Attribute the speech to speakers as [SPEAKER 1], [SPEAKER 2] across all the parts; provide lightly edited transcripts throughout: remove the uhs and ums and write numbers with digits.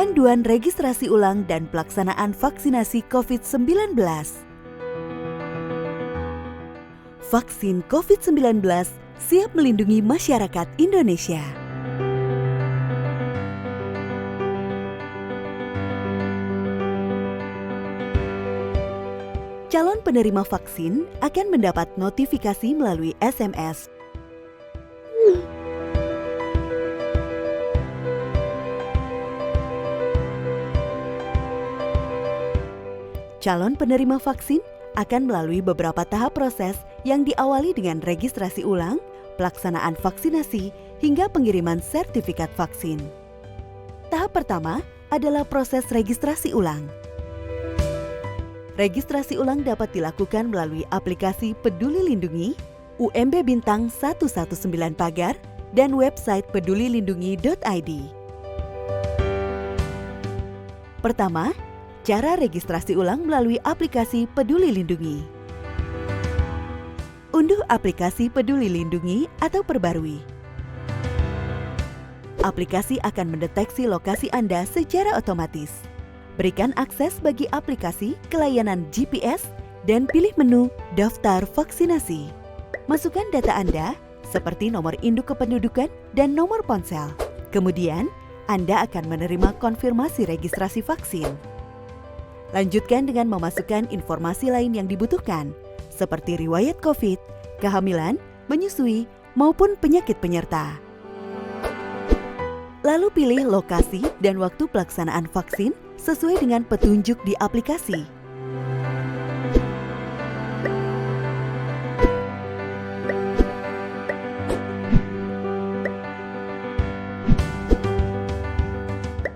[SPEAKER 1] Panduan registrasi ulang dan pelaksanaan vaksinasi COVID-19. Vaksin COVID-19 siap melindungi masyarakat Indonesia. Calon penerima vaksin akan mendapat notifikasi melalui SMS. Calon penerima vaksin akan melalui beberapa tahap proses yang diawali dengan registrasi ulang, pelaksanaan vaksinasi, hingga pengiriman sertifikat vaksin. Tahap pertama adalah proses registrasi ulang. Registrasi ulang dapat dilakukan melalui aplikasi Peduli Lindungi, UMB Bintang 119 Pagar, dan website pedulilindungi.id. Pertama, cara registrasi ulang melalui aplikasi Peduli Lindungi. Unduh aplikasi Peduli Lindungi atau perbarui. Aplikasi akan mendeteksi lokasi Anda secara otomatis. Berikan akses bagi aplikasi ke layanan GPS dan pilih menu Daftar Vaksinasi. Masukkan data Anda seperti nomor induk kependudukan dan nomor ponsel. Kemudian, Anda akan menerima konfirmasi registrasi vaksin. Lanjutkan dengan memasukkan informasi lain yang dibutuhkan, seperti riwayat COVID, kehamilan, menyusui, maupun penyakit penyerta. Lalu pilih lokasi dan waktu pelaksanaan vaksin sesuai dengan petunjuk di aplikasi.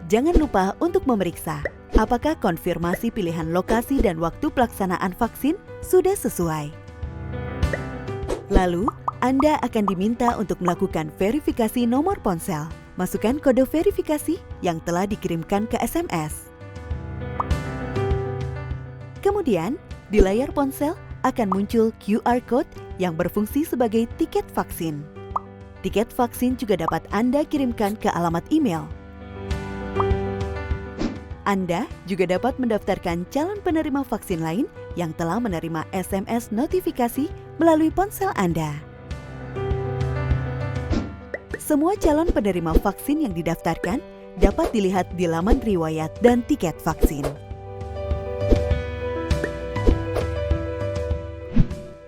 [SPEAKER 1] Jangan lupa untuk memeriksa apakah konfirmasi pilihan lokasi dan waktu pelaksanaan vaksin sudah sesuai. Lalu, Anda akan diminta untuk melakukan verifikasi nomor ponsel. Masukkan kode verifikasi yang telah dikirimkan ke SMS. Kemudian, di layar ponsel akan muncul QR Code yang berfungsi sebagai tiket vaksin. Tiket vaksin juga dapat Anda kirimkan ke alamat email. Anda juga dapat mendaftarkan calon penerima vaksin lain yang telah menerima SMS notifikasi melalui ponsel Anda. Semua calon penerima vaksin yang didaftarkan dapat dilihat di laman riwayat dan tiket vaksin.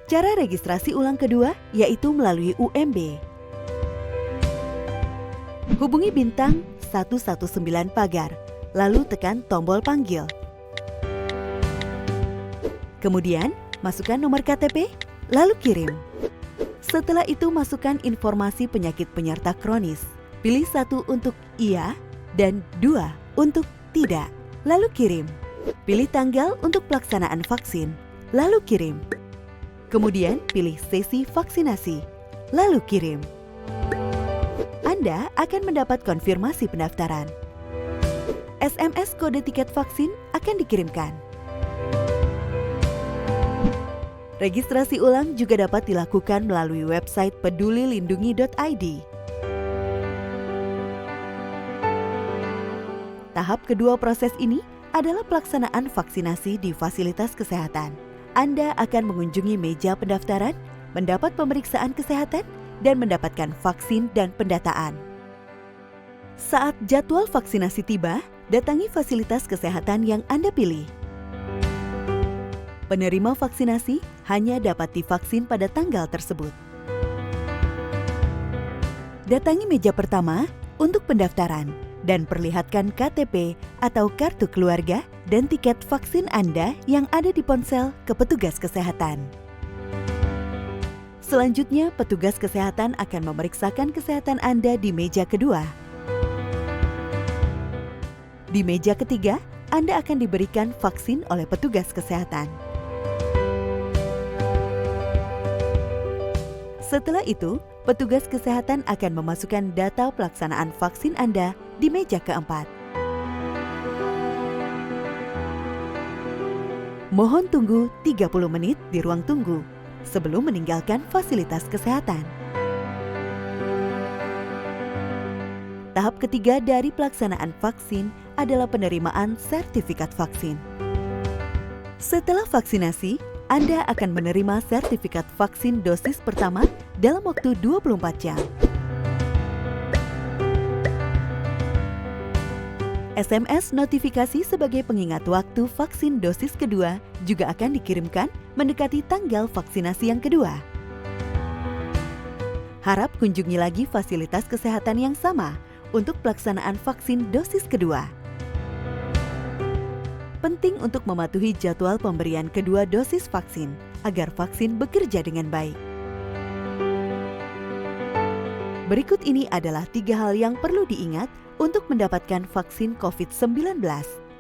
[SPEAKER 1] Cara registrasi ulang kedua yaitu melalui UMB. Hubungi Bintang 119 Pagar, lalu tekan tombol panggil. Kemudian, masukkan nomor KTP, lalu kirim. Setelah itu, masukkan informasi penyakit penyerta kronis. Pilih 1 untuk iya dan 2 untuk tidak, lalu kirim. Pilih tanggal untuk pelaksanaan vaksin, lalu kirim. Kemudian, pilih sesi vaksinasi, lalu kirim. Anda akan mendapat konfirmasi pendaftaran. SMS kode tiket vaksin akan dikirimkan. Registrasi ulang juga dapat dilakukan melalui website pedulilindungi.id. Tahap kedua proses ini adalah pelaksanaan vaksinasi di fasilitas kesehatan. Anda akan mengunjungi meja pendaftaran, mendapat pemeriksaan kesehatan, dan mendapatkan vaksin dan pendataan. Saat jadwal vaksinasi tiba, datangi fasilitas kesehatan yang Anda pilih. Penerima vaksinasi hanya dapat divaksin pada tanggal tersebut. Datangi meja pertama untuk pendaftaran dan perlihatkan KTP atau kartu keluarga dan tiket vaksin Anda yang ada di ponsel ke petugas kesehatan. Selanjutnya, petugas kesehatan akan memeriksakan kesehatan Anda di meja kedua. Di meja ketiga, Anda akan diberikan vaksin oleh petugas kesehatan. Setelah itu, petugas kesehatan akan memasukkan data pelaksanaan vaksin Anda di meja keempat. Mohon tunggu 30 menit di ruang tunggu sebelum meninggalkan fasilitas kesehatan. Tahap ketiga dari pelaksanaan vaksin adalah penerimaan sertifikat vaksin. Setelah vaksinasi, Anda akan menerima sertifikat vaksin dosis pertama dalam waktu 24 jam. SMS notifikasi sebagai pengingat waktu vaksin dosis kedua juga akan dikirimkan mendekati tanggal vaksinasi yang kedua. Harap kunjungi lagi fasilitas kesehatan yang sama untuk pelaksanaan vaksin dosis kedua. Penting untuk mematuhi jadwal pemberian kedua dosis vaksin agar vaksin bekerja dengan baik. Berikut ini adalah 3 hal yang perlu diingat untuk mendapatkan vaksin COVID-19.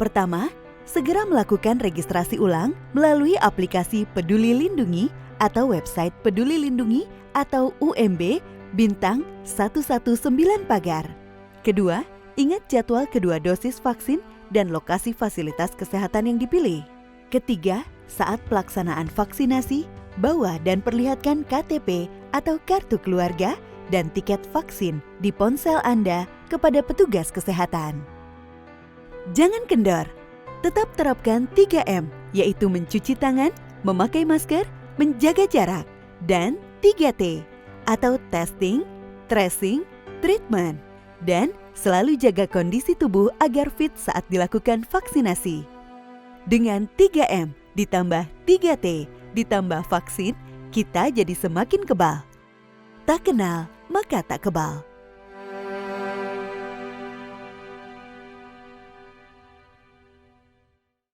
[SPEAKER 1] Pertama, segera melakukan registrasi ulang melalui aplikasi Peduli Lindungi atau website Peduli Lindungi atau UMB bintang 119 pagar. Kedua, ingat jadwal kedua dosis vaksin dan lokasi fasilitas kesehatan yang dipilih. Ketiga, saat pelaksanaan vaksinasi, bawa dan perlihatkan KTP atau kartu keluarga dan tiket vaksin di ponsel Anda kepada petugas kesehatan. Jangan kendor, tetap terapkan 3M, yaitu mencuci tangan, memakai masker, menjaga jarak, dan 3T, atau testing, tracing, treatment, dan selalu jaga kondisi tubuh agar fit saat dilakukan vaksinasi. Dengan 3M ditambah 3T ditambah vaksin, kita jadi semakin kebal. Tak kenal, maka tak kebal.